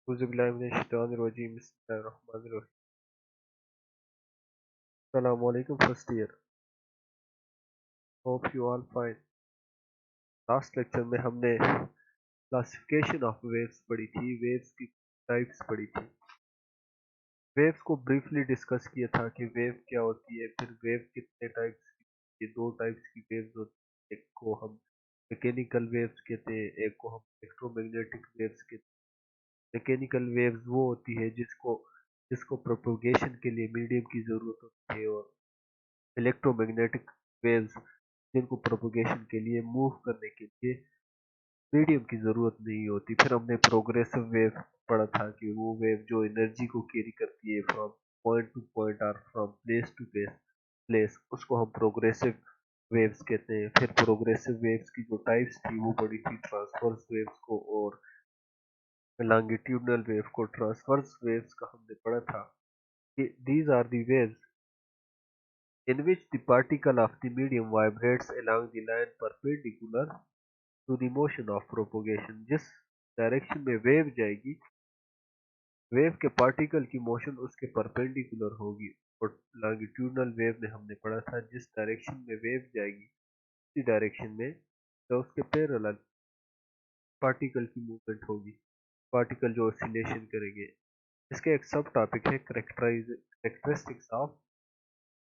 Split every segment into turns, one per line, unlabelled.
Auzubillahiminash-shaytanir-rajim. Bismillahir-rahmanir-rahim. Assalamu alaikum first year. Hope you all fine. Last lecture में हमने classification of waves पढ़ी थी, waves की types पढ़ी थी। वेव्स को ब्रीफली डिस्कस किया था कि वेव क्या होती है, फिर वेव कितने टाइप्स की, ये दो टाइप्स की वेव्स होती है। एक को हम मैकेनिकल वेव्स कहते हैं, एक को हम इलेक्ट्रोमैग्नेटिक वेव्स कहते हैं। मैकेनिकल वेव्स वो होती है जिसको जिसको प्रोपोगेशन के लिए मीडियम की ज़रूरत होती है, और इलेक्ट्रोमैग्नेटिक वेव्स जिनको प्रोपोगेशन के लिए मूव करने के लिए मीडियम की ज़रूरत नहीं होती। फिर हमने प्रोग्रेसिव वेव पढ़ा था कि वो वेव जो एनर्जी को कैरी करती है फ्रॉम पॉइंट टू पॉइंट और फ्रॉम प्लेस टू प्लेस, उसको हम प्रोग्रेसिव वेव्स कहते हैं। फिर प्रोग्रेसिव वेव्स की जो टाइप्स थी वो पढ़ी थी, ट्रांसवर्स वेव्स को और लॉन्गिट्यूडनल वेव को। ट्रांसवर्स वेव्स का हमने पढ़ा था कि these are the waves in which the particle of the medium vibrates along the line perpendicular to the motion of propagation। जिस डायरेक्शन में वेव जाएगी, वेव के पार्टिकल की मोशन उसके परपेंडिकुलर होगी। और लॉन्गिट्यूडनल वेव में हमने पढ़ा था जिस डायरेक्शन में वेव जाएगी उसी डायरेक्शन में तो उसके पैरेलल पार्टिकल की मूवमेंट होगी, पार्टिकल जो ऑसिलेशन करेंगे। इसके एक सब टॉपिक है करेक्टरिस्टिक्स ऑफ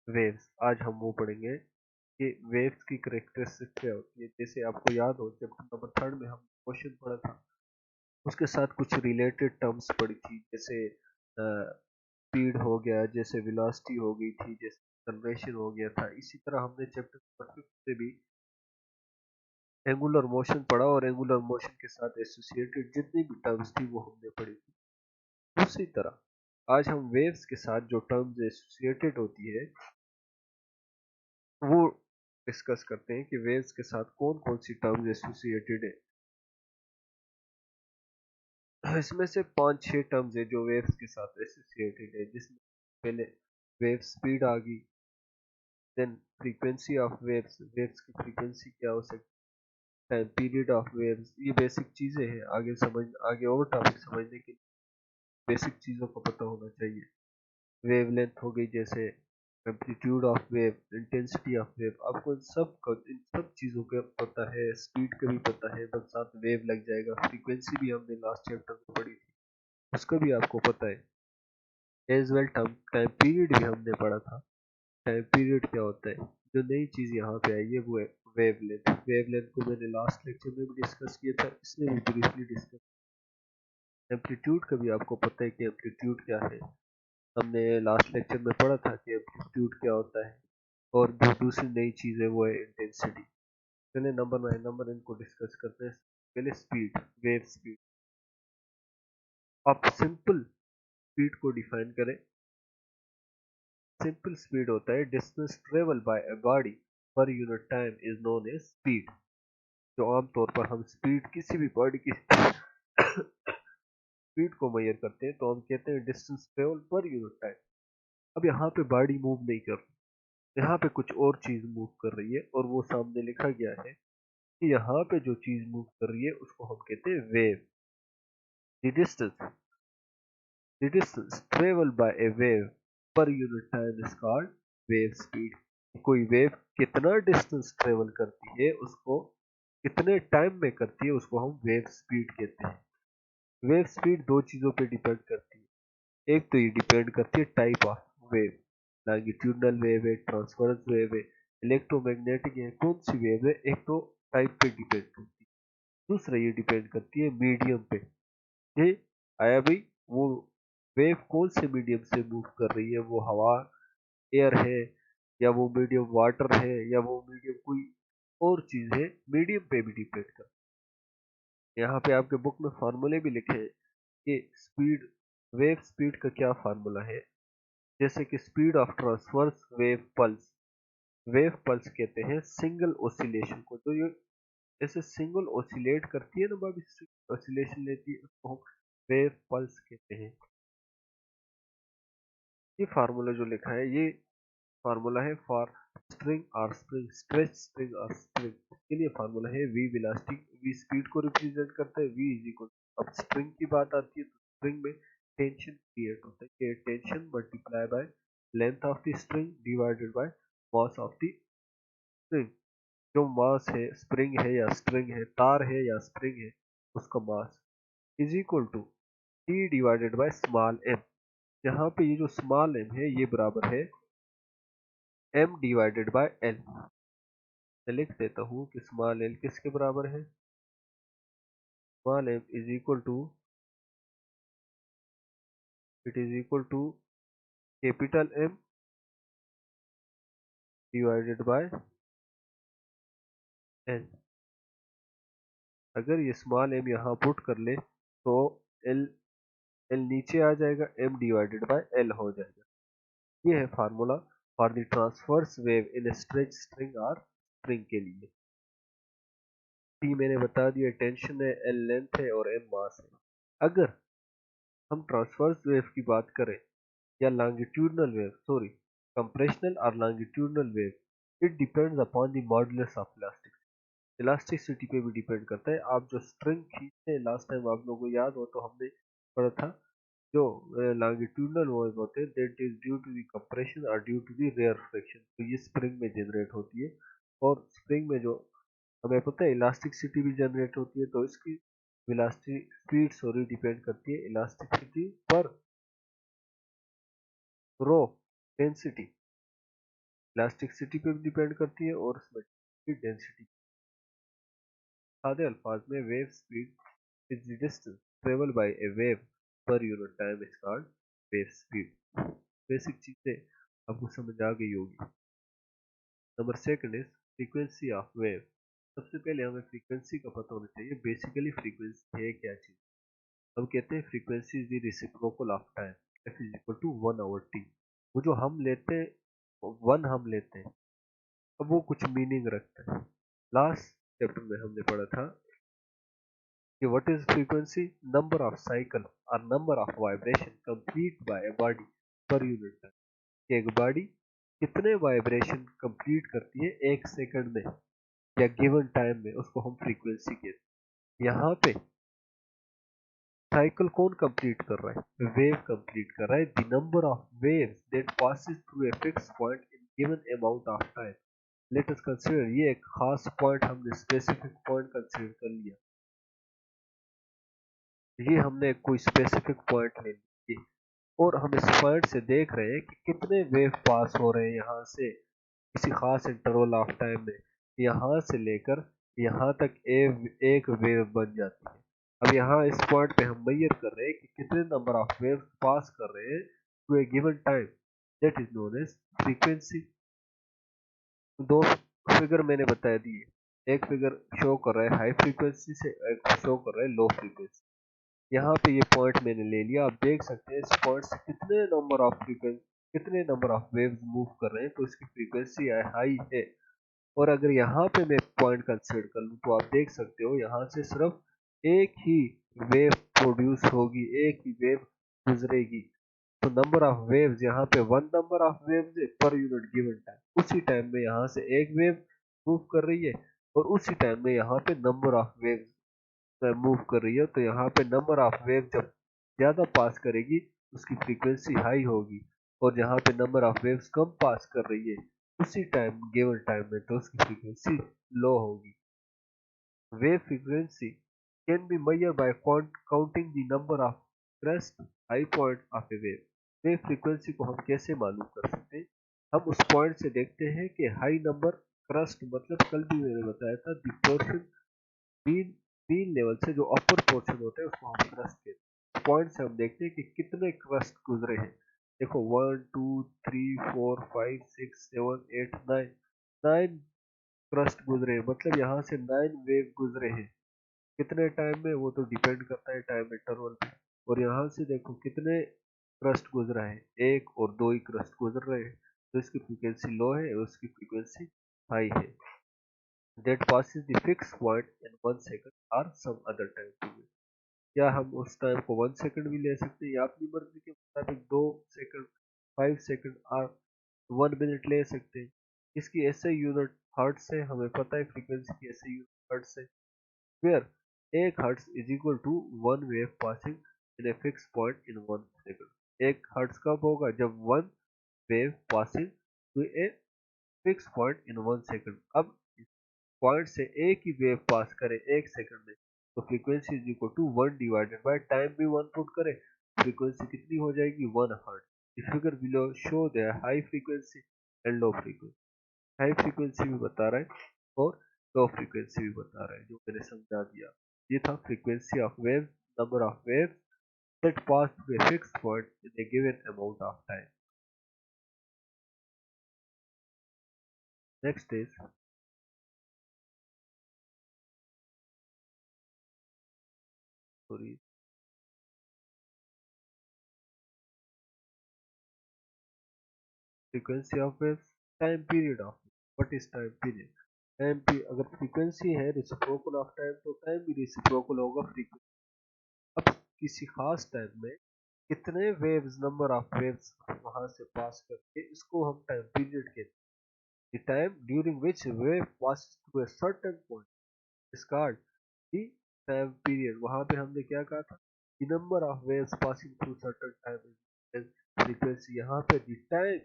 वेव्स। आज हम वो पढ़ेंगे कि वेव्स की करेक्टरिस्टिक क्या होती है। जैसे आपको याद हो, चैप्टर नंबर 3 में हम क्वेश्चन पढ़ा था, उसके साथ कुछ रिलेटेड टर्म्स पढ़ी थी, जैसे स्पीड हो गया, जैसे वेलोसिटी हो गई थी, जैसे एक्सेलरेशन हो गया था। इसी तरह हमने चैप्टर नंबर 5 से भी एंगुलर मोशन पढ़ा, और एंगुलर मोशन के साथ एसोसिएटेड जितनी भी टर्म्स थी वो हमने पढ़ी थी। उसी तरह आज हम वेव्स के साथ जो टर्म्स एसोसिएटेड होती है वो डिस्कस करते हैं कि वेव्स के साथ कौन कौन सी टर्म्स एसोसिएटेड है। इसमें से 5-6 टर्म्स है जो वेव्स के साथ एसोसिएटेड है, जिसमें पहले वेव स्पीड आ गई, then frequency of waves, waves की फ्रीक्वेंसी क्या हो सकती है, टाइम पीरियड ऑफ वेव्स। ये बेसिक चीजें हैं, आगे और टॉपिक समझने के लिए बेसिक चीजों का पता होना चाहिए। वेवलेंथ हो गई, जैसे amplitude of wave, intensity of wave, आपको इन सब चीज़ों का पता है। स्पीड का भी पता है, बस साथ वेव लग जाएगा। फ्रीक्वेंसी भी हमने लास्ट चैप्टर में पढ़ी थी, उसका भी आपको पता है। एज वेल टाइम पीरियड भी हमने पढ़ा था। टाइम पीरियड क्या होता है, जो नई चीज़ यहाँ पे आई है वो है वेवलेंथ। वेवलेंथ को मैंने लास्ट लेक्चर में भी डिस्कस किया था, इसमें भी ब्रीफली डिस्कस। एम्पलीट्यूड का भी आपको पता है कि एम्पलीट्यूड क्या है, हमने लास्ट लेक्चर में पढ़ा था कि एम्पलीट्यूड क्या होता है। और जो दूसरी नई चीज़ है वो है इंटेंसिटी। चलिए नंबर इनको डिस्कस करते हैं। पहले स्पीड, वेव स्पीड। आप सिंपल स्पीड को डिफाइन करें। सिंपल स्पीड होता है distance travel by a body पर unit time is known as speed. जो आमतौर पर हम स्पीड किसी भी बॉडी की स्पीड को मेजर करते हैं तो हम कहते हैं डिस्टेंस ट्रेवल पर यूनिट टाइम। अब यहाँ पे बॉडी मूव नहीं कर रही, यहाँ पे कुछ और चीज मूव कर रही है, और वो सामने लिखा गया है कि यहाँ पे जो चीज मूव कर रही है उसको हम कहते हैं wave. The distance travel bye A wave पर unit time is called wave speed. कोई वेव कितना डिस्टेंस ट्रेवल करती है, उसको कितने टाइम में करती है, उसको हम वेव स्पीड कहते हैं। वेव स्पीड दो चीजों पे डिपेंड करती है। एक तो ये डिपेंड करती है type of wave, longitudinal wave है, ट्रांसवर्स वेव है, इलेक्ट्रोमैग्नेटिक है, कौन सी वेव है, एक तो टाइप पे डिपेंड करती है। दूसरा ये डिपेंड करती है मीडियम पे। ये आया भाई, वो वेव कौन से मीडियम से मूव कर रही है, वो हवा, एयर है, या वो मीडियम वाटर है, या वो मीडियम कोई और चीज है, मीडियम पे भी डिपेंड करता है। यहाँ पे आपके बुक में फार्मूले भी लिखे हैं कि स्पीड, वेव स्पीड का क्या फार्मूला है। जैसे कि speed of transverse wave pulse, wave pulse कहते हैं सिंगल ओसिलेशन को। जो ये ऐसे सिंगल ओसिलेट करती है ना, भाभी ओसिलेशन लेती है, उसको हम वेव पल्स कहते हैं। ये फार्मूला जो लिखा है, ये फार्मूला है फॉर स्ट्रिंग और स्प्रिंग, स्ट्रेच स्प्रिंग और स्प्रिंग। इसके लिए फार्मूला है वी वेलोसिटी, वी स्पीड को रिप्रेजेंट करता है, वी इज इक्वल। अब स्प्रिंग की बात आती है स्प्रिंग में टेंशन क्रिएट होता है। ये tension multiply by length of the string divided by mass of the spring. जो मास है स्प्रिंग है या स्ट्रिंग है, तार है या स्प्रिंग है, उसका mass is equal to T divided by small M. यहाँ पे ये जो स्मॉल एम है ये बराबर है एम डिवाइडेड बाय एल। मैं लिख देता हूँ कि स्मॉल एल किसके बराबर है, small M is equal to, it is equal to capital M divided by L. अगर ये स्मॉल एम यहाँ पुट कर ले तो एल एल नीचे आ जाएगा, एम डिवाइडेड बाय एल हो जाएगा। ये है formula for the transverse wave in stretch string और स्प्रिंग के लिए। टी मैंने बता दिया टेंशन है, एल लेंथ है और एम मास है। अगर हम ट्रांसवर्स वेव की बात करें या लॉन्गिट्यूडनल वेव, सॉरी कंप्रेशनल और longitudinal wave, it depends upon the modulus of elastic, elasticity पे भी डिपेंड करता है। आप जो स्ट्रिंग खींचते हैं, लास्ट टाइम आप लोगों को याद हो तो हमने पढ़ा था, जो लॉन्गिट्यूडनल वेव होते हैं that is due to the compression और due to the rarefaction, तो ये स्प्रिंग में जनरेट होती है। और स्प्रिंग में जो हमें पता है इलास्टिसिटी भी जनरेट होती है, तो इसकी इलास्टिक स्पीड सॉरी डिपेंड करती है इलास्टिसिटी पर रो डेंसिटी, इलास्टिसिटी पे भी डिपेंड करती है और उसमें डेंसिटी। सादे अल्फाज में wave speed is the distance travel bye A wave पर unit time is called wave speed. Basic चीजें आपको समझ आ गई होगी। Number second is frequency of wave. सबसे पहले हमें फ्रीक्वेंसी का पता होना चाहिए। बेसिकली फ्रीक्वेंसी है क्या चीज। हम कहते हैं frequency is the reciprocal of time, F is equal to 1/t। वो जो हम लेते हैं, वन हम लेते हैं, अब वो कुछ मीनिंग रखता है। लास्ट चैप्टर में हमने पढ़ा था कि what is frequency, number of cycle और number of vibration complete by a body पर यूनिट टाइम। एक बॉडी कितने वाइब्रेशन कंप्लीट करती है एक सेकंड में या गिवन टाइम में, उसको हम फ्रीक्वेंसी कहते हैं। यहाँ पे साइकिल कौन कंप्लीट कर रहा है, वेव कंप्लीट कर रहा है। The number of waves that passes through a fix point in given amount of time. Let us consider, ये एक खास पॉइंट हमने स्पेसिफिक पॉइंट कंसीडर कर लिया। ये हमने कोई स्पेसिफिक पॉइंट ले लिया और हम इस पॉइंट से देख रहे हैं कि कितने वेव पास हो रहे हैं यहाँ से किसी खास इंटरवल ऑफ टाइम में। यहाँ से लेकर यहाँ तक एक वेव बन जाती है। अब यहाँ इस पॉइंट पे हम मेजर कर रहे हैं कि कितने नंबर ऑफ वेव पास कर रहे हैं to a given time, that is known as frequency. दो फिगर मैंने बता दिए, एक फिगर शो कर रहा है हाई फ्रीक्वेंसी से, एक शो कर रहा है लो फ्रीक्वेंसी। यहाँ पे ये पॉइंट मैंने ले लिया, आप देख सकते हैं इस पॉइंट से कितने नंबर ऑफ फ्रीक्वेंसी, कितने नंबर ऑफ वेव्स मूव कर रहे हैं, तो इसकी फ्रीक्वेंसी हाई है। और अगर यहाँ पे मैं पॉइंट कंसिडर कर लूँ तो आप देख सकते हो यहाँ से सिर्फ एक ही वेव प्रोड्यूस होगी, एक ही वेव गुजरेगी। तो नंबर ऑफ वेव्स यहाँ पे one number of waves per unit given time. उसी टाइम में यहाँ से एक वेव मूव कर रही है और उसी टाइम में यहाँ पे नंबर ऑफ वेव्स मूव कर रही है। तो यहाँ पे नंबर ऑफ वेव जब ज्यादा पास करेगी उसकी फ्रीक्वेंसी हाई होगी, और जहाँ पे नंबर ऑफ वेव्स कम पास कर रही है उसी टाइम गिवन टाइम में, तो उसकी फ्रीक्वेंसी लो होगी। Wave frequency can be measured by counting the number of crest high point of a wave। Wave frequency को हम कैसे मालूम कर सकते हैं, हम उस पॉइंट से देखते हैं कि हाई नंबर क्रस्ट, मतलब कल भी मैंने बताया था दी पोर्शन बीन बीन लेवल से जो अपर पोर्शन होता है उसको हम क्रस्ट कहते हैं। पॉइंट से हम देखते हैं कि कितने क्रस्ट गुजरे हैं। देखो 1 2 3 4 5 6 7 8 9, 9 क्रस्ट गुजरे हैं, मतलब यहाँ से 9 वेव गुजरे हैं। कितने टाइम में, वो तो डिपेंड करता है टाइम इंटरवल पे। और यहाँ से देखो कितने क्रस्ट गुजरा है, एक और दो ही क्रस्ट गुजर रहे हैं, तो इसकी फ्रीक्वेंसी लो है और उसकी फ्रीक्वेंसी हाई है। that passes the fixed point in 1 second or some other time period। या हम उस टाइम को 1 सेकंड भी ले सकते हैं या अपनी मर्जी के मुताबिक 2 सेकंड, 5 सेकंड और 1 मिनट ले सकते हैं। इसकी ऐसे यूनिट हर्ट्स है, हमें पता है फ्रीक्वेंसी की ऐसे यूनिट हर्ट्स है, वेयर एक hertz is equal to one wave passing in a fix point in 1 second. 1 hertz कब होगा? जब one wave passing to a fix point in 1 second. अब पॉइंट से एक ही वेव पास करे 1 सेकंड में, तो frequency is equal to 1 divided by time भी 1 पुट करे, फ्रीक्वेंसी कितनी हो जाएगी? 1 hertz. The figure below show the high frequency and low frequency. High frequency भी बता रहा है और लो फ्रीक्वेंसी भी बता रहा है, जो मैंने समझा दिया। ये था frequency of wave, number of wave that pass through a fixed point in a given amount of time. Next is sorry, frequency of waves, time period of wave. What is time period? Time P अगर frequency है reciprocal of time, तो time भी reciprocal होगा frequency. अब किसी खास time में कितने वेव्स, नंबर ऑफ वेव्स वहां से पास करके, इसको हम टाइम पीरियड कहते हैं। The time during which wave pass through a certain point is called the time period. वहां पे हमने क्या कहा था? The number of waves passing through certain time frequency. यहाँ पे द टाइम,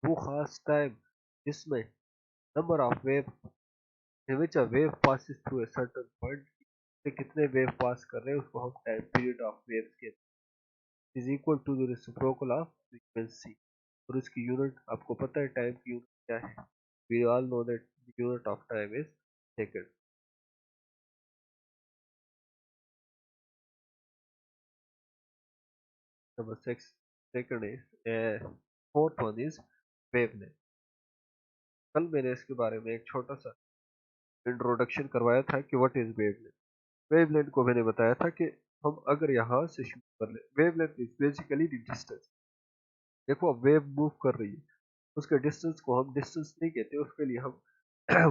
वो खास टाइम जिसमें number of wave in which a wave passes through a certain point, से कितने वेव पास कर रहे हैं उसको हम टाइम पीरियड ऑफ वेव्स कहते हैं, is equal to the reciprocal of frequency. और इसकी यूनिट आपको पता है, टाइम की यूनिट क्या है? We all know that the unit of time is second. Number 6 second is fourth one is wavelength. कल मैंने इसके बारे में एक छोटा सा इंट्रोडक्शन करवाया था कि व्हाट इज वेवलेंथ। वेवलेंथ को मैंने बताया था कि हम अगर यहाँ से शुरू कर ले, wavelength is basically the distance. देखो अब वेव मूव कर रही है, उसके डिस्टेंस को हम डिस्टेंस नहीं कहते, उसके लिए हम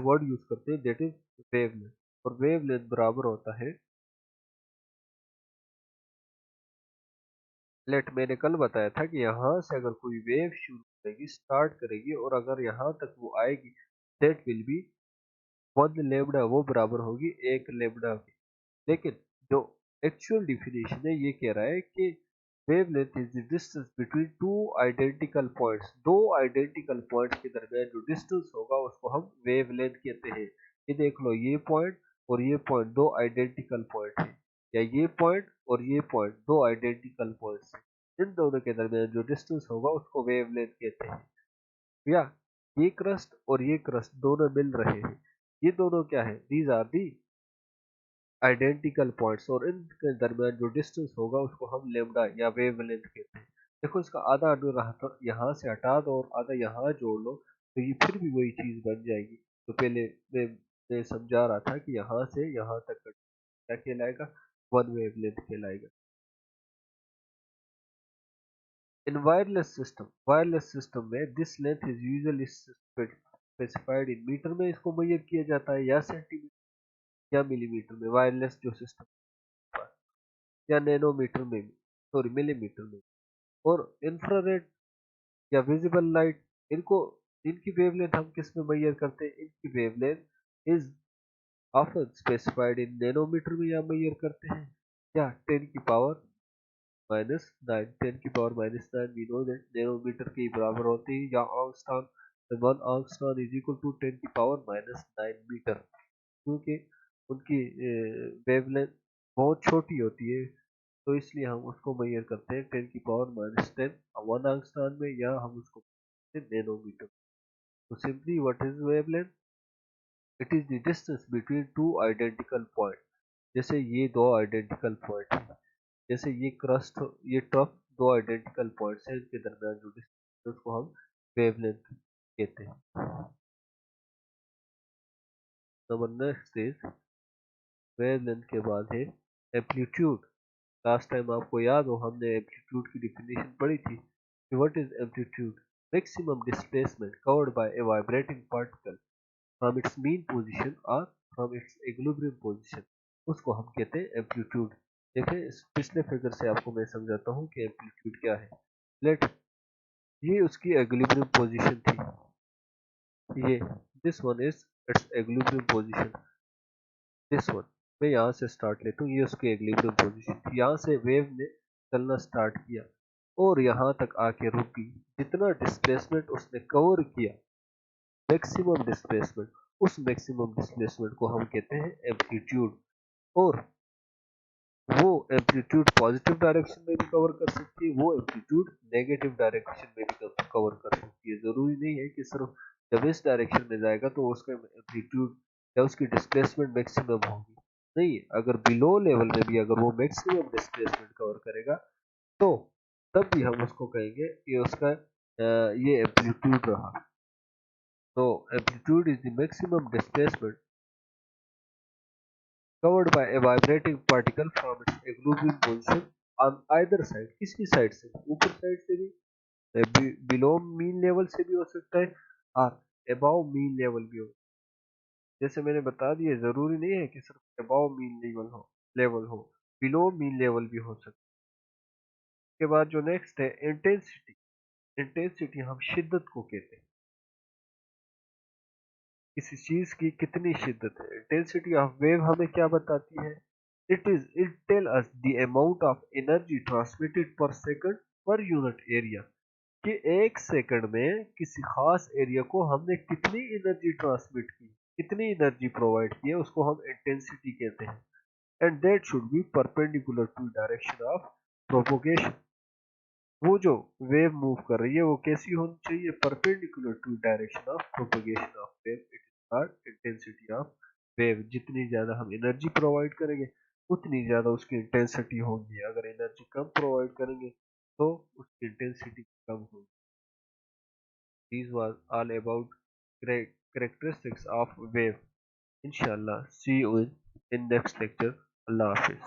वर्ड यूज करते हैं दैट इज वेवलेंथ। और वेवलेंथ बराबर होता है, लेट, मैंने कल बताया था कि यहाँ से अगर कोई वेव शुरू करेगी, स्टार्ट करेगी, और अगर यहाँ तक वो आएगी, दैट विल बी 1 लेमडा, वो बराबर होगी 1 लेमडा की। लेकिन जो एक्चुअल डिफिनेशन है ये कह रहा है कि wavelength is the distance between two identical points. दो आइडेंटिकल पॉइंट्स के दरमियान जो डिस्टेंस होगा उसको हम वेवलेंथ कहते हैं। ये देख लो, ये पॉइंट और ये पॉइंट दो आइडेंटिकल पॉइंट है, या ये पॉइंट और ये पॉइंट दो आइडेंटिकल पॉइंट्स है, इन दोनों के दरमियान जो डिस्टेंस होगा उसको वेवलेंथ कहते हैं। या ये क्रस्ट और ये क्रस्ट दोनों मिल रहे हैं, ये दोनों क्या है? These are the identical points, और इनके दरमियान जो डिस्टेंस होगा उसको हम लेमडा या वेवलेंथ कहते हैं। देखो इसका आधा यहाँ से हटा दो और आधा यहाँ जोड़ लो, तो ये फिर भी वही चीज बन जाएगी। तो पहले मैं समझा रहा था कि यहाँ से यहाँ तक क्या कहलाएगा? 1 वेवलेंथ कहलाएगा। इन वायरलेस सिस्टम में this length is usually specified in metre में, इसको मेजर किया जाता है, या सेंटीमीटर या मिलीमीटर में, वायरलेस जो सिस्टम, या नैनोमीटर में, सॉरी मिलीमीटर में। और इंफ्रारेड या विजिबल लाइट, इनको, इनकी वेवलेंथ हम किस में मेजर करते हैं? इनकी wavelength is often specified in nanometre में, या मेजर करते हैं या 10⁻⁹ 10⁻⁹ वी नो दैट नैनोमीटर के बराबर होती है, या आंगस्ट्रॉन, 1 आंगस्ट्रॉन इज इक्वल टू 10⁻⁹ मीटर। क्योंकि उनकी वेवलेंथ बहुत छोटी होती है, तो इसलिए हम उसको मेजर करते हैं 10⁻⁻10 वन आंगस्ट्रॉन में, या हम उसको नैनोमीटर। तो simply what is wavelength? It is the distance between two identical point. जैसे ये दो आइडेंटिकल पॉइंट है, जैसे ये क्रस्ट, ये ट्रफ, दो आइडेंटिकल पॉइंट्स हैं, इनके दरमियान जो डिस्टेंस, उसको हम वेवलेंथ कहते हैं। नंबर नेक्स्ट इज, वेवलेंथ के बाद है एम्पलीट्यूड। लास्ट टाइम आपको याद हो हमने एम्पलीट्यूड की डिफिनेशन पढ़ी थी कि what is amplitude? Maximum displacement covered by A vibrating particle from its mean position और फ्रॉम इट्स इक्विलिब्रियम पोजीशन, उसको हम कहते हैं एम्पलीट्यूड। देखिए इस पिछले फिगर से आपको मैं समझाता हूँ कि एम्पलीट्यूड क्या है। लेट, ये उसकी इक्विलिब्रियम पोजीशन थी, ये this one is it's equilibrium position, this one, मैं यहाँ से स्टार्ट लेता हूँ, ये उसकी इक्विलिब्रियम पोजीशन थी। यहाँ से वेव ने चलना स्टार्ट किया और यहाँ तक आके रुक गई। जितना डिस्प्लेसमेंट उसने कवर किया, मैक्सिमम डिस्प्लेसमेंट, उस मैक्सिमम डिस्प्लेसमेंट को हम कहते हैं एम्पलीट्यूड। और वो एम्पलीट्यूड पॉजिटिव डायरेक्शन में भी कवर कर सकती है, वो एम्पलीट्यूड नेगेटिव डायरेक्शन में भी कवर कर सकती है। जरूरी नहीं है कि सिर्फ जब इस डायरेक्शन में जाएगा तो उसका एम्पलीट्यूड या उसकी डिस्प्लेसमेंट मैक्सिमम होगी। नहीं, अगर बिलो लेवल में भी अगर वो मैक्सिमम डिस्प्लेसमेंट कवर करेगा तो तब भी हम उसको कहेंगे कि उसका ये एम्पलीट्यूड रहा। तो amplitude is the maximum displacement covered by a vibrating particle from its equilibrium position on either side। किसी साइड से, ऊपर साइड से भी, बिलो मीन लेवल से भी हो सकता है और अबाव मीन लेवल भी हो। जैसे मैंने बता दिया, जरूरी नहीं है कि सिर्फ अबाव मीन लेवल हो, बिलो मीन लेवल भी हो सकता है। उसके बाद जो नेक्स्ट है इंटेंसिटी। इंटेंसिटी हम शिद्दत को कहते हैं, किसी चीज की कितनी शिद्दत है। इंटेंसिटी ऑफ वेव हमें क्या बताती है? It tell us the amount of energy transmitted per second per unit area, कि एक सेकंड में किसी खास एरिया को हमने कितनी एनर्जी ट्रांसमिट की, कितनी एनर्जी प्रोवाइड की है, उसको हम इंटेंसिटी कहते हैं। And that should be perpendicular to direction of propagation. वो जो वेव मूव कर रही है वो कैसी होनी चाहिए? Perpendicular to direction of propagation of wave. It is called intensity of wave. जितनी ज्यादा हम एनर्जी प्रोवाइड करेंगे उतनी ज्यादा उसकी इंटेंसिटी होगी। अगर एनर्जी कम प्रोवाइड करेंगे तो उसकी इंटेंसिटी कम होगी। This was all about characteristics of wave। इंशाल्लाह see you in next lecture. अल्लाह हाफिज।